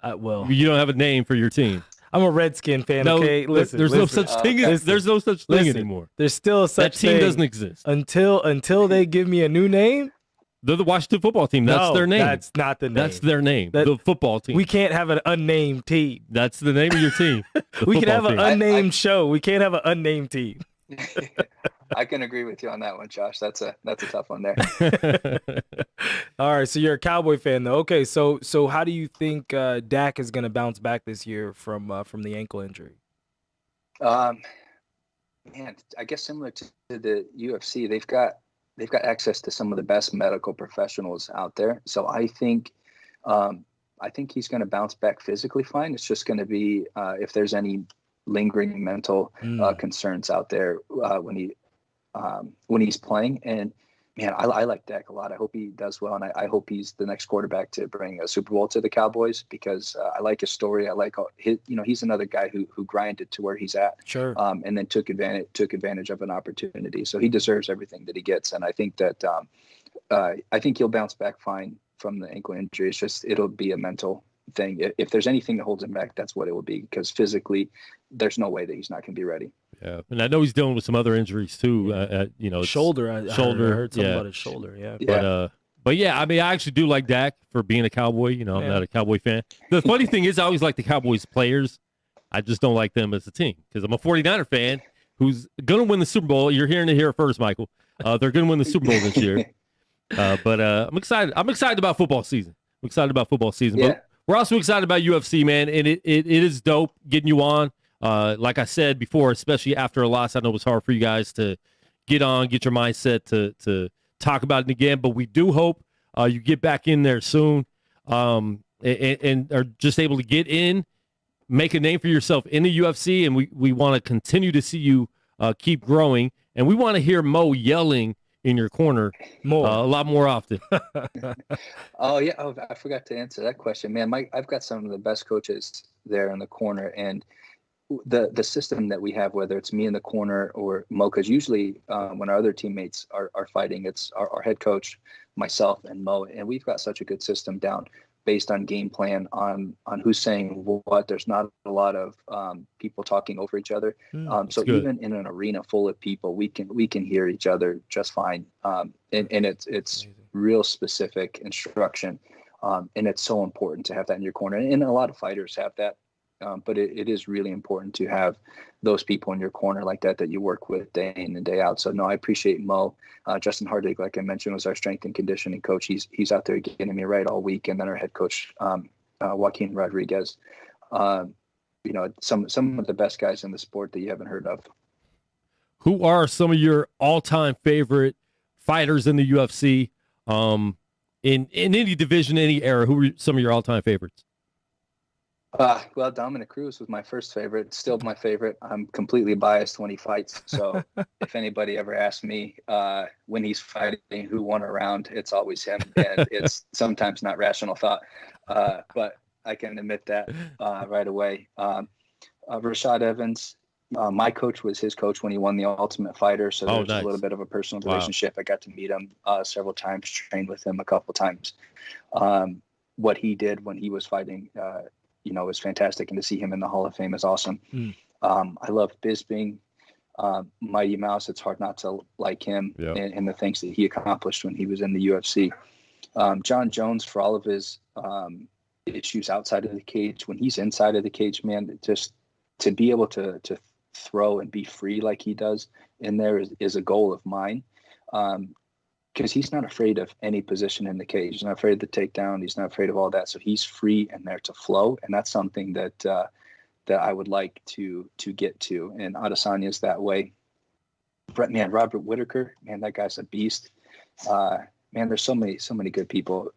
don't have a name for your team. I'm a Redskin fan. No, okay, listen. There's no such thing. There's no such thing anymore. There's still such that team thing doesn't exist until they give me a new name. They're the Washington football team. That's their name. That's not the name. That's their name. The football team. We can't have an unnamed team. That's the name of your team. We can have an unnamed show. We can't have an unnamed team. I can agree with you on that one, Josh. That's a tough one there. All right, so you're a Cowboy fan though. Okay, so how do you think Dak is going to bounce back this year from the ankle injury? Man, I guess similar to the UFC, they've got access to some of the best medical professionals out there. So I think he's going to bounce back physically fine. It's just going to be if there's any lingering mental concerns out there when he's playing. And man, I like Dak a lot. I hope he does well, and I hope he's the next quarterback to bring a Super Bowl to the Cowboys because I like his story. I like he's another guy who grinded to where he's at, sure, and then took advantage of an opportunity. So he deserves everything that he gets, and I think that I think he'll bounce back fine from the ankle injury. It's just it'll be a mental thing. If there's anything that holds him back, that's what it will be because physically, there's no way that he's not going to be ready. Yeah, and I know he's dealing with some other injuries too. Shoulder. I heard something about his shoulder. Yeah. But yeah, I mean, I actually do like Dak for being a Cowboy. I'm not a Cowboy fan. The funny thing is, I always like the Cowboys players. I just don't like them as a team because I'm a 49er fan who's going to win the Super Bowl. You're hearing it here first, Michael. They're going to win the Super Bowl this year. But I'm excited. I'm excited about football season. But we're also excited about UFC, man, and it is dope getting you on. Like I said before, especially after a loss, I know it was hard for you guys to get on, get your mindset to talk about it again. But we do hope you get back in there soon and are just able to get in, make a name for yourself in the UFC. And we want to continue to see you keep growing. And we want to hear Mo yelling in your corner a lot more often. I forgot to answer that question, man. I've got some of the best coaches there in the corner, and the system that we have, whether it's me in the corner or Mo, because usually when our other teammates are fighting, it's our head coach, myself, and Mo, and we've got such a good system down based on game plan on who's saying what. There's not a lot of people talking over each other. So good. Even in an arena full of people, we can hear each other just fine. And it's real specific instruction. And it's so important to have that in your corner. And a lot of fighters have that. But it is really important to have those people in your corner like that you work with day in and day out. So, no, I appreciate Mo. Justin Hardig, like I mentioned, was our strength and conditioning coach. He's out there getting me right all week. And then our head coach, Joaquin Rodriguez, some of the best guys in the sport that you haven't heard of. Who are some of your all-time favorite fighters in the UFC? in any division, any era, who were some of your all-time favorites? Well, Dominic Cruz was my first favorite, still my favorite. I'm completely biased when he fights. So if anybody ever asks me when he's fighting who won a round, it's always him. And it's sometimes not rational thought, but I can admit that right away. Rashad Evans, my coach was his coach when he won the Ultimate Fighter. So there's a little bit of a personal relationship. I got to meet him several times, trained with him a couple times. What he did when he was fighting, was fantastic. And to see him in the Hall of Fame is awesome. I love Bisping, Mighty Mouse. It's hard not to like him and the things that he accomplished when he was in the UFC. John Jones, for all of his issues outside of the cage, when he's inside of the cage, man, just to be able to throw and be free like he does in there is a goal of mine. Because he's not afraid of any position in the cage. He's not afraid of the takedown. He's not afraid of all that. So he's free and there to flow. And that's something that I would like to get to. And Adesanya's that way. Robert Whitaker, man, that guy's a beast. Man, there's so many good people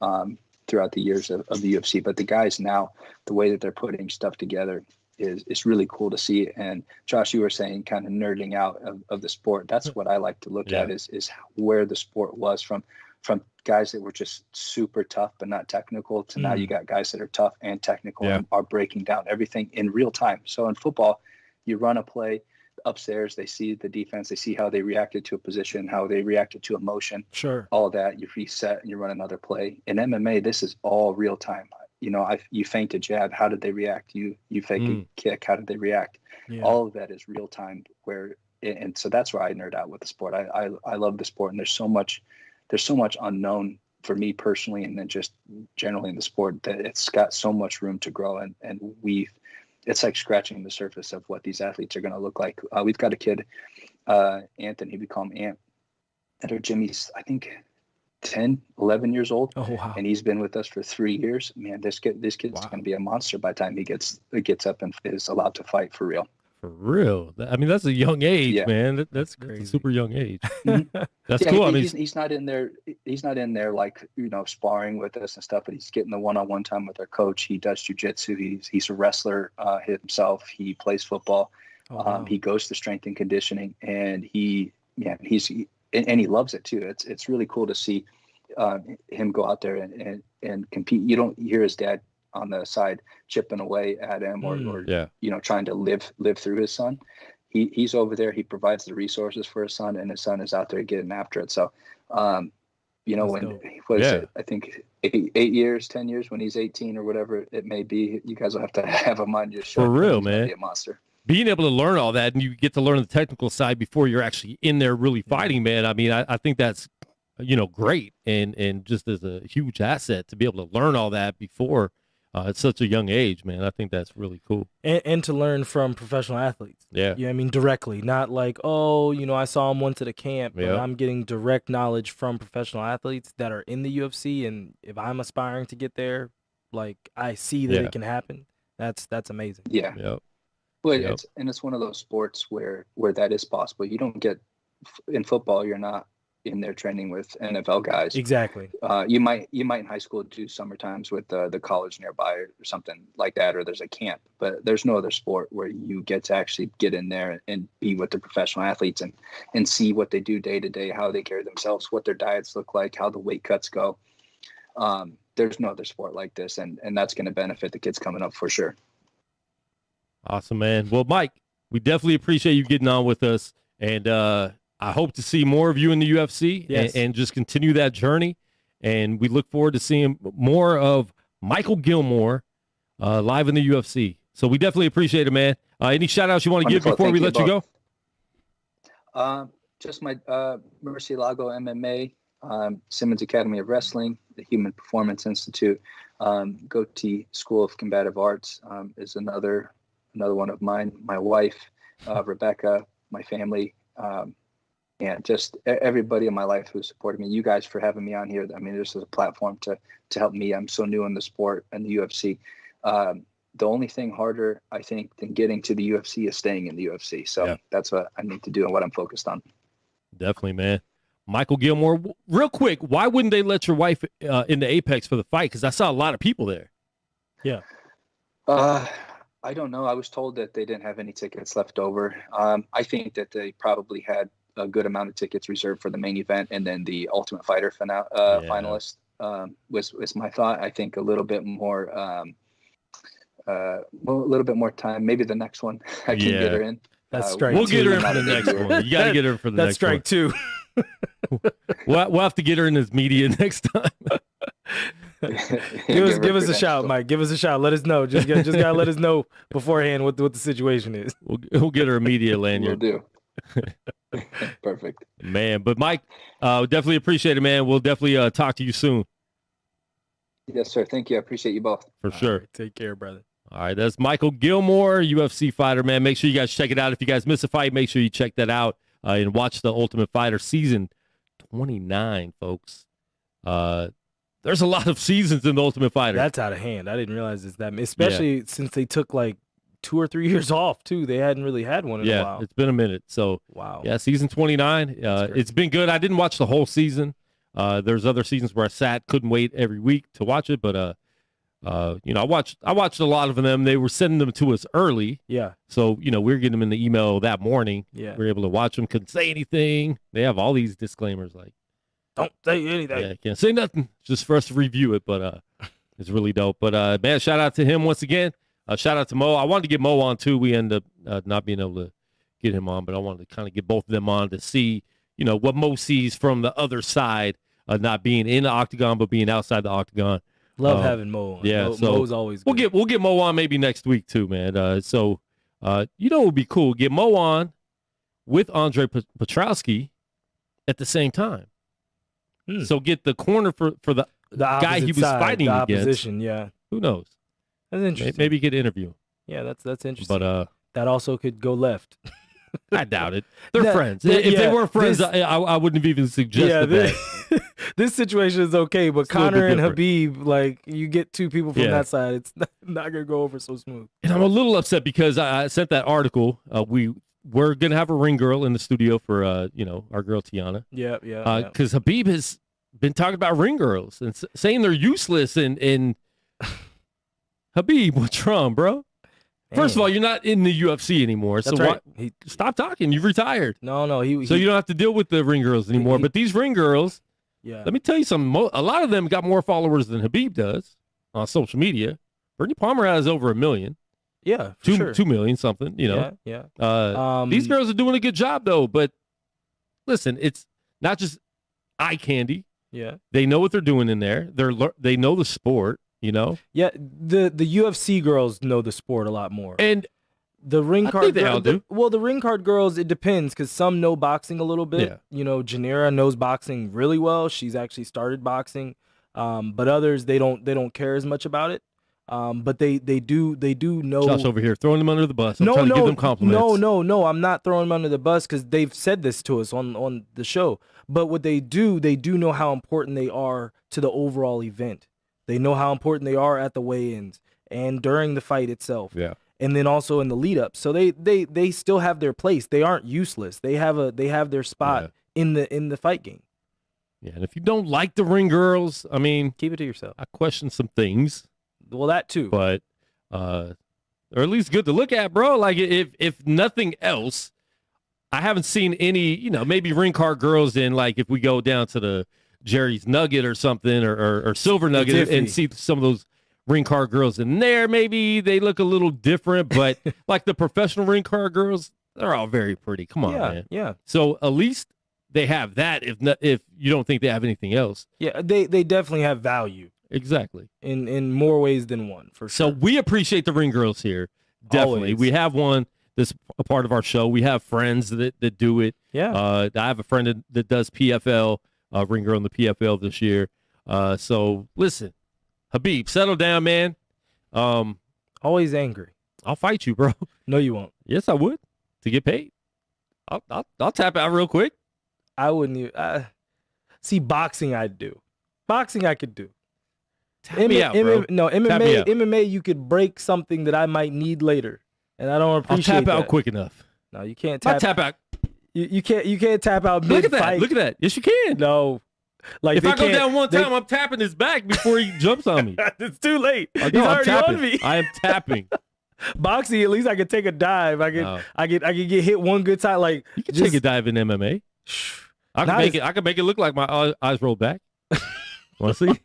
throughout the years of the UFC. But the guys now, the way that they're putting stuff together is really cool to see. And Josh, you were saying kind of nerding out of the sport. That's what I like to look at is where the sport was from guys that were just super tough but not technical to now you got guys that are tough and technical and are breaking down everything in real time. So in football, you run a play upstairs, they see the defense, they see how they reacted to a position, how they reacted to emotion, all that, you reset and you run another play. In MMA, this is all real time. You feint a jab. How did they react? You fake a kick. How did they react? All of that is real time. And so that's where I nerd out with the sport. I love the sport, and there's so much unknown for me personally, and then just generally in the sport that it's got so much room to grow. And it's like scratching the surface of what these athletes are going to look like. We've got a kid, Anthony, we call him Ant, at our gym. He's, I think, 10, 11 years old. Oh, wow. And he's been with us for 3 years. Man, this kid's going to be a monster by the time he gets up and is allowed to fight for real. For real. I mean, that's a young age, man. That's crazy. A super young age. That's cool. He's not in there. He's not in there like, sparring with us and stuff, but he's getting the one-on-one time with our coach. He does jujitsu. He's a wrestler himself. He plays football. He goes to strength and conditioning, and he loves it too. It's really cool to see him go out there and compete. You don't hear his dad on the side chipping away at him or trying to live through his son. He's over there. He provides the resources for his son, and his son is out there getting after it. So, I think 8 years, 10 years, when he's 18 or whatever it may be, you guys will have to have him on your show. For real, man. Be a monster. Being able to learn all that, and you get to learn the technical side before you're actually in there really fighting, man. I mean, I think that's, great, and just as a huge asset to be able to learn all that before at such a young age, man. I think that's really cool. And to learn from professional athletes. Yeah. I mean, directly, not like, I saw him once at a camp, but I'm getting direct knowledge from professional athletes that are in the UFC. And if I'm aspiring to get there, like, I see that it can happen. That's amazing. Yeah. Yep. But it's one of those sports where that is possible. You don't get in football, you're not in there training with NFL guys. Exactly. You might in high school do summer times with the college nearby or something like that, or there's a camp, but there's no other sport where you get to actually get in there and be with the professional athletes and see what they do day to day, how they carry themselves, what their diets look like, how the weight cuts go. There's no other sport like this, and that's going to benefit the kids coming up for sure. Awesome, man. Well, Mike, we definitely appreciate you getting on with us, and I hope to see more of you in the UFC and just continue that journey. And we look forward to seeing more of Micheal Gillmore live in the UFC. So we definitely appreciate it, man. Any shout-outs you want to give before we let you go? Just my Murcielago MMA, Simmons Academy of Wrestling, the Human Performance Institute, Goatee School of Combative Arts is another one of mine. My wife, Rebecca, my family, and just everybody in my life who supported me. You guys for having me on here. I mean, this is a platform to help me. I'm so new in the sport and the UFC. The only thing harder, I think, than getting to the UFC is staying in the UFC. So that's what I need to do and what I'm focused on. Definitely, man. Micheal Gillmore. Real quick, why wouldn't they let your wife in the Apex for the fight? Because I saw a lot of people there. Yeah. I don't know. I was told that they didn't have any tickets left over. I think that they probably had a good amount of tickets reserved for the main event, and then the Ultimate Fighter finalist was my thought. I think a little bit more, a little bit more time. Maybe the next one I can get her in. That's strike. We'll two. get her in for the next one. You got to get her for the next one. That's strike two. We'll have to get her in this media next time. give us a shout, Mike. Give us a shout. Let us know. Just gotta let us know beforehand what the situation is. We'll get her a media lanyard. We'll do. Perfect. Man, but Mike, definitely appreciate it, man. We'll definitely talk to you soon. Yes, sir. Thank you. I appreciate you both. For sure. Right, take care, brother. All right, that's Micheal Gillmore, UFC fighter, man. Make sure you guys check it out. If you guys miss a fight, make sure you check that out and watch the Ultimate Fighter season 29, folks. There's a lot of seasons in the Ultimate Fighter. That's out of hand. I didn't realize it's that, especially since they took like 2 or 3 years off too. They hadn't really had one in a while. It's been a minute. So wow. Yeah, season 29. It's been good. I didn't watch the whole season. There's other seasons where I couldn't wait every week to watch it, but I watched a lot of them. They were sending them to us early. Yeah. So, we were getting them in the email that morning. Yeah. We were able to watch them, couldn't say anything. They have all these disclaimers like, don't say anything. Yeah, can't say nothing. Just for us to review it, but it's really dope. But man, shout out to him once again. Shout out to Mo. I wanted to get Mo on too. We ended up not being able to get him on, but I wanted to kind of get both of them on to see, what Mo sees from the other side, not being in the octagon but being outside the octagon. Love having Mo on. Yeah, Mo's always good. We'll get Mo on maybe next week too, man. It would be cool. Get Mo on with Andre Petrowski at the same time. So get the corner for the guy he was fighting against. Opposition, yeah. Who knows? That's interesting. Maybe you could interview him. Yeah, that's interesting. But that also could go left. I doubt it. They're friends. If they weren't friends, I wouldn't have even suggested that. This situation is okay, but Conor and Khabib, like, you get two people from that side, it's not going to go over so smooth. And I'm a little upset because I sent that article. We're going to have a ring girl in the studio for, our girl Tiana. Yeah. Because Khabib has been talking about ring girls and saying they're useless. And Khabib, what's wrong, bro? First of all, you're not in the UFC anymore, so right. Stop talking. You've retired. No. So you don't have to deal with the ring girls anymore. But these ring girls, let me tell you something. A lot of them got more followers than Khabib does on social media. Brittany Palmer has over 1 million. Yeah, 2 million something. Yeah. These girls are doing a good job though. But listen, it's not just eye candy. Yeah, they know what they're doing in there. They know the sport. Yeah, the UFC girls know the sport a lot more. And the ring card they all do. The ring card girls, it depends because some know boxing a little bit. Yeah. Janira knows boxing really well. She's actually started boxing. But others they don't care as much about it. But they do know. Josh over here throwing them under the bus. I'm trying to give them compliments. No, I'm not throwing them under the bus because they've said this to us on the show. But what they do know how important they are to the overall event. They know how important they are at the weigh-ins and during the fight itself. Yeah. And then also in the lead up. So they still have their place. They aren't useless. They have their spot in the fight game. Yeah, and if you don't like the ring girls, I mean, keep it to yourself. I question some things. Well, that too. But or at least good to look at, bro. Like if nothing else, I haven't seen any, maybe ring card girls in, like, if we go down to the Jerry's Nugget or something, or Silver Nugget, and see some of those ring card girls in there. Maybe they look a little different, but like the professional ring card girls, they're all very pretty. Come on, man. Yeah. So at least they have that. If you don't think they have anything else, yeah, they definitely have value. Exactly. In more ways than one, for sure. So we appreciate the ring girls here. Definitely. Always. We have one that's a part of our show. We have friends that do it. Yeah. I have a friend that does PFL. Ring girl in the PFL this year. So listen, Khabib, settle down, man. Always angry. I'll fight you, bro. No, you won't. Yes, I would, to get paid. I'll tap out real quick. I wouldn't even. See, boxing I'd do. Boxing I could do. Tap me out, bro. No, MMA you could break something that I might need later, and I don't appreciate I'll tap that. out quick enough. No, you can't tap out. You can't tap out Look mid at that. fight. Look at that. Yes, you can. No. Like if I go down one time, I'm tapping his back before he jumps on me. It's too late. Oh, He's already tapping. on me. I am tapping. Boxing, at least I can take a dive. I can get hit one good time. Like you can take a dive in MMA. I can make it look like my eyes rolled back. Want to see?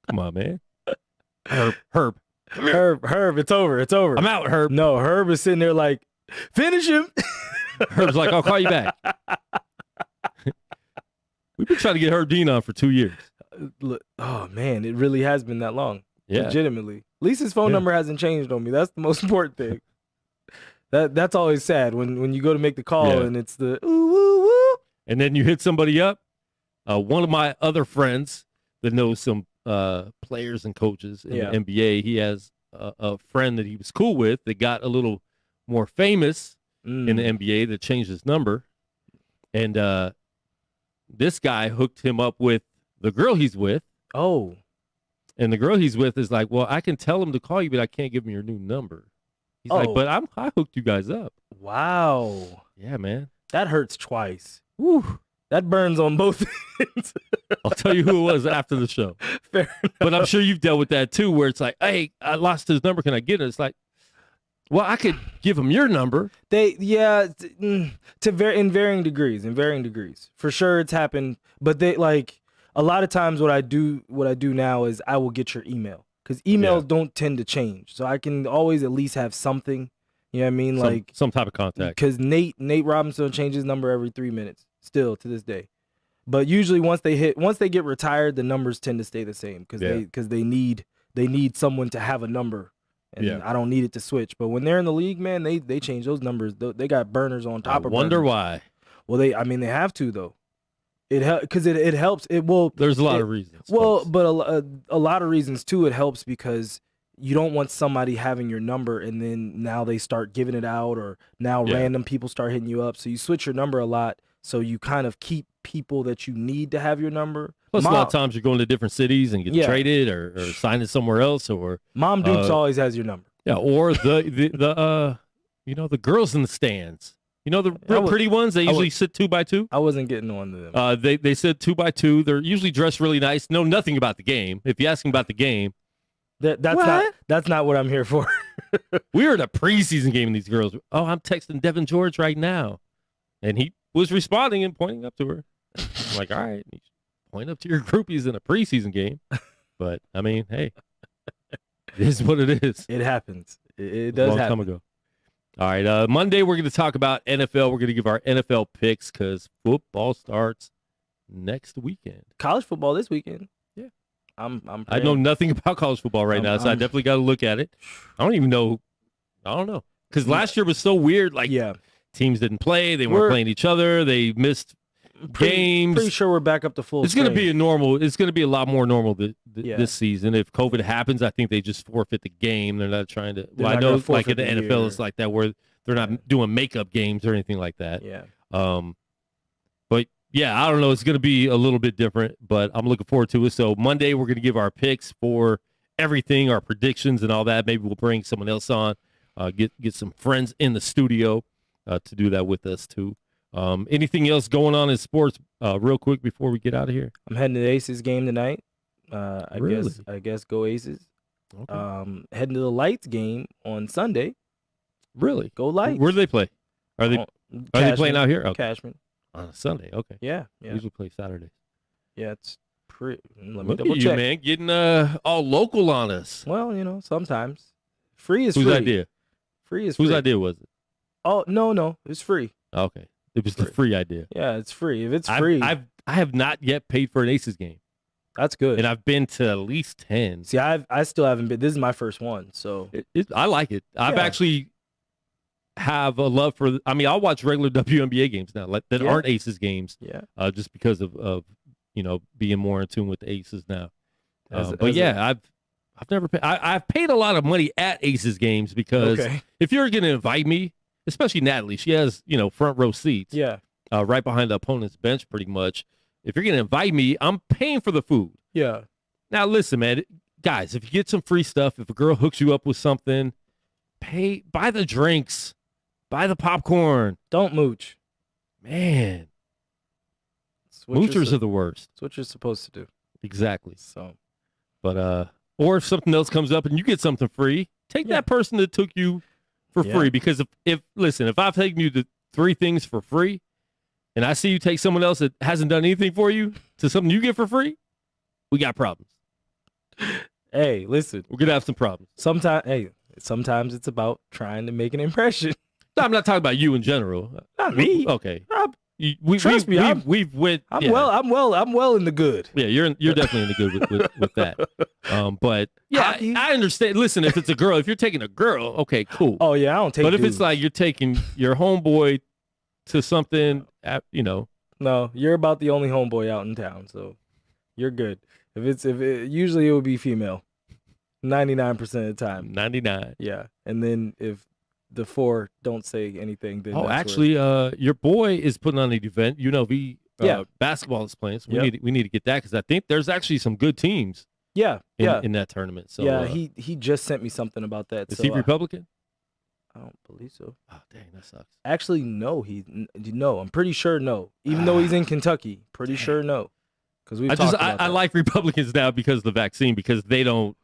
Come on, man. Herb. It's over. I'm out, Herb. No, Herb is sitting there like, finish him. Herb's like, I'll call you back. We've been trying to get Herb Dean on for 2 years. Oh man, it really has been that long. Yeah. Legitimately. At least his phone number hasn't changed on me. That's the most important thing. That's always sad when you go to make the call and it's the ooh woo woo. And then you hit somebody up. One of my other friends that knows some players and coaches in the NBA, he has a friend that he was cool with that got a little more famous in the NBA that changed his number. And this guy hooked him up with the girl he's with. Oh. And the girl he's with is like, well, I can tell him to call you, but I can't give him your new number. He's like, but I hooked you guys up. Wow. Yeah, man. That hurts twice. Woo. That burns on both ends. I'll tell you who it was after the show. Fair enough. But I'm sure you've dealt with that too, where it's like, hey, I lost his number. Can I get it? It's like, well, I could give him your number. In varying degrees. For sure it's happened. But a lot of times what I do now is I will get your email. Because emails don't tend to change. So I can always at least have something. You know what I mean? Some type of contact. Because Nate Robinson changes his number every 3 minutes, still to this day. But usually once they get retired, the numbers tend to stay the same because they need someone to have a number. And I don't need it to switch. But when they're in the league, man, they change those numbers. They got burners on top of burners. Wonder why. Well, they have to though. It helps. There's a lot of reasons. Well, but a lot of reasons too. It helps because you don't want somebody having your number and then now they start giving it out, or now random people start hitting you up. So you switch your number a lot. So you kind of keep people that you need to have your number. Plus, a lot of times you're going to different cities and get traded or signing somewhere else, or Mom Dukes always has your number. Yeah, or the girls in the stands. You know, the real pretty ones, they usually sit 2 by 2. I wasn't getting on to them. They sit 2 by 2. They're usually dressed really nice. Know nothing about the game. If you ask them about the game, that's not what I'm here for. We were at a preseason game and these girls, I'm texting Devin George right now. And he was responding and pointing up to her. I'm like, all right, point up to your groupies in a preseason game. But, I mean, hey, it is what it is. It happens. It does happen. A long time ago. All right, Monday we're going to talk about NFL. We're going to give our NFL picks because football starts next weekend. College football this weekend. Yeah, I know nothing about college football right now, so I definitely got to look at it. I don't know because last year was so weird. Teams didn't play. They weren't playing each other. They missed games. Pretty sure we're back up to full. It's going to be It's going to be a lot more normal this season. If COVID happens, I think they just forfeit the game. They're not trying to. Well, I know, like in the NFL, it's like that where they're not doing makeup games or anything like that. Yeah. But yeah, I don't know. It's going to be a little bit different, but I'm looking forward to it. So Monday, we're going to give our picks for everything, our predictions, and all that. Maybe we'll bring someone else on, get some friends in the studio to do that with us too. Anything else going on in sports real quick before we get out of here? I'm heading to the Aces game tonight. I guess go Aces. Okay. Heading to the Lights game on Sunday. Really? Go Lights. Where do they play? Are they playing out here? Okay. Cashman. On a Sunday. Okay. Yeah. Usually play Saturdays. Yeah, it's pretty. Let me Look double at check. you, man, getting all local on us. Well, sometimes free is Whose free. idea? Free is Whose free. idea was it? Oh no, it's free. Okay. It was the free idea. Yeah, it's free. If it's free, I have not yet paid for an Aces game. That's good. And I've been to at least 10. See, I still haven't been. This is my first one, so I like it. I've actually have a love for. I'll watch regular WNBA games now that aren't Aces games. Yeah. Just because of being more in tune with the Aces now. I've never paid. I've paid a lot of money at Aces games because if you're going to invite me, especially Natalie, she has front row seats. Yeah. Right behind the opponent's bench, pretty much. If you're going to invite me, I'm paying for the food. Yeah. Now, listen, man, guys, if you get some free stuff, if a girl hooks you up with something, buy the drinks, Buy the popcorn. Don't mooch. Man. Moochers are the worst. That's what you're supposed to do. Exactly. So, but or if something else comes up and you get something free, take that person that took you for free. Because if I've taken you to 3 things for free, and I see you take someone else that hasn't done anything for you to something you get for free, we got problems. Hey, listen, we're gonna have some problems. Sometimes it's about trying to make an impression. No, I'm not talking about you in general. Not me. Okay. Trust me, I'm well in the good. Yeah, you're definitely in the good with that. But yeah, I understand. Listen, if it's a girl, if you're taking a girl, okay, cool. Oh yeah, I don't take. But dudes. if it's like you're taking your homeboy to something, no, you're about the only homeboy out in town, so you're good. Usually it would be female, 99% of the time. 99. Yeah, and then if the 4 don't say anything, then your boy is putting on an event. UNLV basketball is playing, so we need to get that because I think there's actually some good teams. In that tournament. So yeah, he just sent me something about that. Is he Republican? I don't believe so. Oh dang, that sucks. Actually, no. I'm pretty sure no. Even though he's in Kentucky, pretty sure no. Because we talked about I like Republicans now because of the vaccine, because they don't,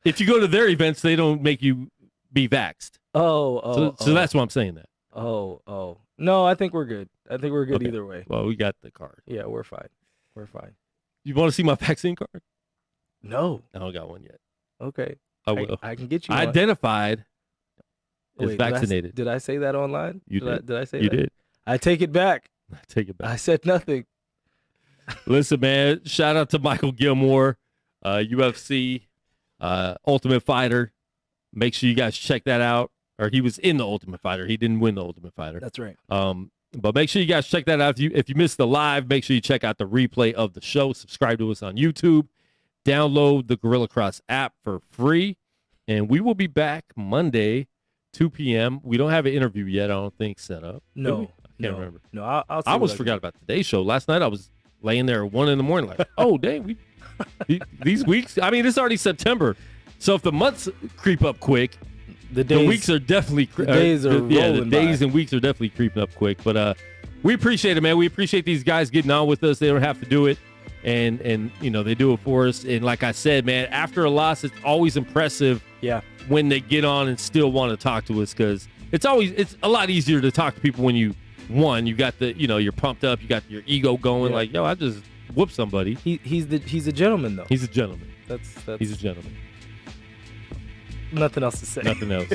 if you go to their events, they don't make you be vaxxed. So that's why I'm saying that. No, I think we're good. Either way. Well, we got the card. Yeah, we're fine. You want to see my vaccine card? No. I don't got one yet. Okay. I will. I can get you one. Identified as vaccinated. Did I say that online? You did. Did I say you that? You did. I take it back. I said nothing. Listen, man, shout out to Micheal Gillmore, UFC Ultimate Fighter. Make sure you guys check that out. Or he was in the Ultimate Fighter. He didn't win the Ultimate Fighter. That's right. But make sure you guys check that out. If you missed the live, make sure you check out the replay of the show. Subscribe to us on YouTube. Download the Gorilla Cross app for free. And we will be back Monday, 2 p.m. We don't have an interview yet, I don't think, set up. No. I can't remember. No, I almost forgot about today's show. Last night I was laying there at 1 a.m. like, oh, dang, these weeks. I mean, it's already September. So if the months creep up quick, the weeks are definitely the days are rolling the days by. And weeks are definitely creeping up quick. But we appreciate it, man. We appreciate these guys getting on with us. They don't have to do it, and they do it for us. And like I said, man, after a loss, it's always impressive. Yeah. When they get on and still want to talk to us, because it's a lot easier to talk to people when you got the you're pumped up, you got your ego going, like, yo, I just whooped somebody. He's a gentleman though. He's a gentleman. That's he's a gentleman. Nothing else to say. Nothing else.